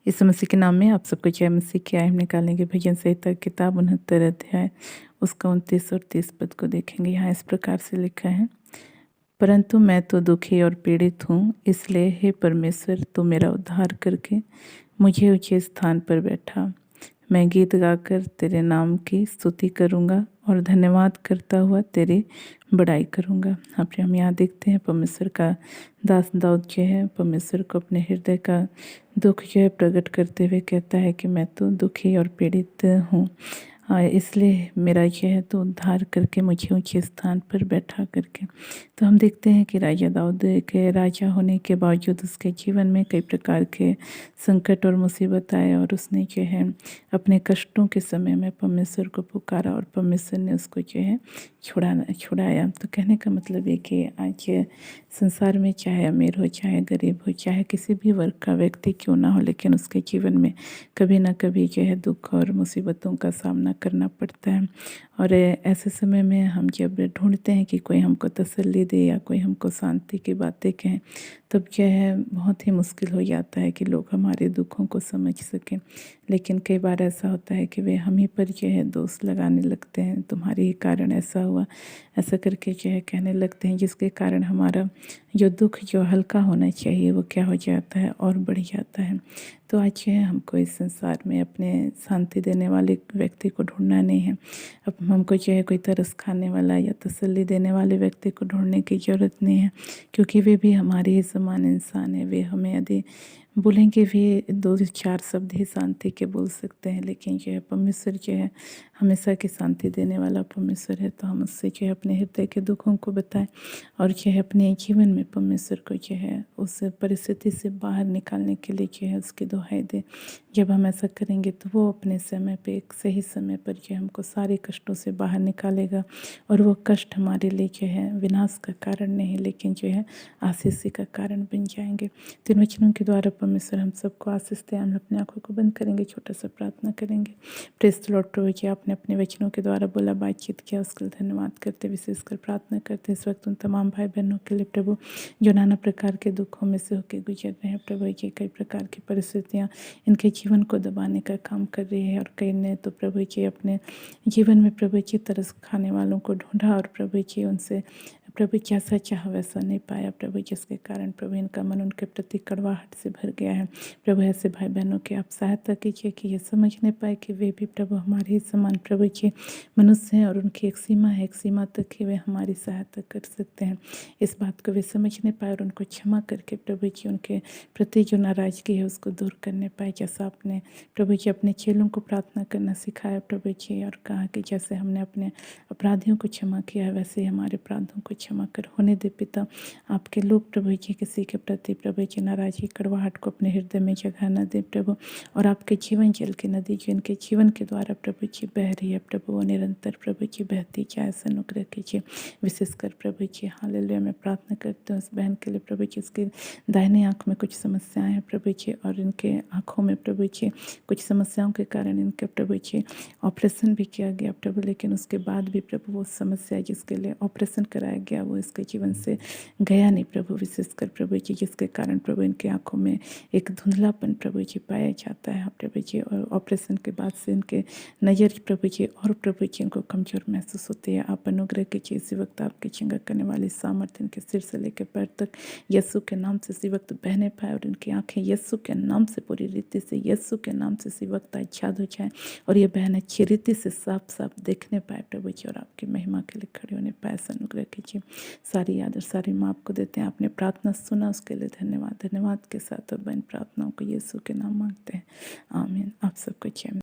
यीशु मसीह के नाम में आप सबको जय मसीह की। आए हम निकालेंगे भजन संहिता किताब 69 अध्याय उसका 29 और 30 पद को देखेंगे। यहाँ इस प्रकार से लिखा है, परंतु मैं तो दुखी और पीड़ित हूँ, इसलिए हे परमेश्वर तू मेरा उद्धार करके मुझे ऊंचे स्थान पर बैठा। मैं गीत गाकर तेरे नाम की स्तुति करूँगा और धन्यवाद करता हुआ तेरी बड़ाई करूँगा। हम यहाँ देखते हैं परमेश्वर का दास दाऊद जो है परमेश्वर को अपने हृदय का दुख जो है प्रकट करते हुए कहता है कि मैं तो दुखी और पीड़ित हूँ, इसलिए मेरा जो है तो उद्धार करके मुझे ऊंचे स्थान पर बैठा करके। तो हम देखते हैं कि राजा दाऊद के राजा होने के बावजूद उसके जीवन में कई प्रकार के संकट और मुसीबत आए और उसने जो है अपने कष्टों के समय में परमेश्वर को पुकारा और परमेश्वर ने उसको जो है छुड़ाया। तो कहने का मतलब है कि आज संसार में चाहे अमीर हो, चाहे गरीब हो, चाहे किसी भी वर्ग का व्यक्ति क्यों ना हो, लेकिन उसके जीवन में कभी ना कभी जो है दुख और मुसीबतों का सामना करना पड़ता है। और ऐसे समय में हम जब ढूंढते हैं कि कोई हमको तसल्ली दे या कोई हमको शांति की बातें कहें, तब जो है बहुत ही मुश्किल हो जाता है कि लोग हमारे दुखों को समझ सकें। लेकिन कई बार ऐसा होता है कि वे हम ही पर जो है दोष लगाने लगते हैं, तुम्हारे ही कारण ऐसा हुआ, ऐसा करके जो है कहने लगते हैं, जिसके कारण हमारा जो दुख जो हल्का होना चाहिए वो क्या हो जाता है और बढ़ जाता है। तो आज जो है हमको इस संसार में अपने शांति देने वाले व्यक्ति को ढूंढना नहीं है। अब हमको जो है कोई तरस खाने वाला या तसल्ली देने वाले व्यक्ति को ढूंढने की ज़रूरत नहीं है, क्योंकि वे भी हमारे ही समान इंसान है। वे हमें यदि बोलेंगे भी 2-4 शब्द ही शांति के बोल सकते हैं, लेकिन जो है परमेश्वर जो है हमेशा की शांति देने वाला परमेश्वर है। तो हम उससे जो है अपने हृदय के दुखों को बताएं और जो है अपने जीवन में परमेश्वर को जो है उस परिस्थिति से बाहर निकालने के लिए जो है उसकी दुहाई दे। जब हम ऐसा करेंगे तो वो अपने समय पे एक सही समय पर जो है हमको सारे कष्टों से बाहर निकालेगा और वो कष्ट हमारे लिए जो है विनाश का कारण नहीं, लेकिन जो है आशीष का कारण बन जाएंगे। तो इन वचनों के द्वारा परमेश्वर हम सबको आशीष दे। हम अपने आंखों को बंद करेंगे, छोटा सा प्रार्थना करेंगे। प्रेस द लॉर्ड प्रभु जी, आपने अपने वचनों के द्वारा बोला, बातचीत किया, उसके लिए धन्यवाद करते, विशेषकर प्रार्थना करते इस वक्त उन तमाम भाई बहनों के लिए प्रभु जो नाना प्रकार के दुखों में से होकर गुजर रहे हैं। प्रभु जी कई प्रकार की परिस्थितियाँ इनके जीवन को दबाने का काम कर रही है और कई ने तो प्रभु जी अपने जीवन में प्रभु जी तरस खाने वालों को ढूंढा और प्रभु जी उनसे प्रभु जैसा चाह वैसा नहीं पाया प्रभु, जिसके कारण प्रभु इनका मन उनके प्रति कड़वाहट से भर गया है। प्रभु ऐसे भाई बहनों की आप सहायता कीजिए कि ये समझ नहीं पाए कि वे भी प्रभु हमारे ही समान प्रभु जी मनुष्य हैं और उनकी एक सीमा है, एक सीमा तक ही वे हमारी सहायता कर सकते हैं। इस बात को वे समझ नहीं पाए और उनको क्षमा करके प्रभु जी उनके प्रति जो नाराज़गी है उसको दूर करने पाए। जैसा आपने प्रभु जी अपने चेलों को प्रार्थना करना सिखाया प्रभु जी, और कहा कि जैसे हमने अपने अपराधियों को क्षमा किया है वैसे ही हमारे अपराधों को क्षमा कर होने दे पिता। आपके लोग प्रभु जी किसी के प्रति प्रभु जी नाराज़गी कड़वाहट को अपने हृदय में जगह न दे प्रभु, और आपके जीवन जल की नदी जो इनके जीवन के द्वारा प्रभु जी बह रही है प्रभु वो निरंतर प्रभु जी बहती जाए। ऐसा अनुग्रह कीजिए विशेषकर प्रभु जी। हालेलुया। मैं प्रार्थना करती हूँ उस बहन के लिए प्रभु जी, उसके दाहिने आँख में कुछ समस्याएं हैं प्रभु जी, और इनके आँखों में प्रभु जी कुछ समस्याओं के कारण इनके प्रभु जी ऑपरेशन भी किया गया प्रभु, लेकिन उसके बाद भी प्रभु वो समस्या जिसके लिए ऑपरेशन कराया गया वो इसके जीवन से गया नहीं प्रभु। विशेषकर प्रभु जी जिसके कारण प्रभु इनके आँखों में एक धुंधलापन प्रभु जी पाया जाता है प्रभु जी, और ऑपरेशन के बाद से इनके नज़र प्रभु जी और प्रभु जी इनको कमज़ोर महसूस होती है। आप अनुग्रह कीजिए इसी वक्त आपकी चंगा करने वाली सामर्थ्य इनके सिर से लेकर पैर तक यीशु के नाम से इसी वक्त बहने पाए और इनकी आँखें यीशु के नाम से पूरी रीति से यीशु के नाम से इसी वक्त आच्छाद हो जाए और ये बहन अच्छी रीति से साफ साफ देखने पाए प्रभु जी, और आपकी महिमा के लिए खड़े होने पाए। ऐसा अनुग्रह कीजिए। सारी याद और सारी माँ आपको देते हैं। आपने प्रार्थना सुना उसके लिए धन्यवाद। धन्यवाद के साथ और बहन प्रार्थनाओं को यीशु के नाम मांगते हैं। आमीन। आप सबको जय।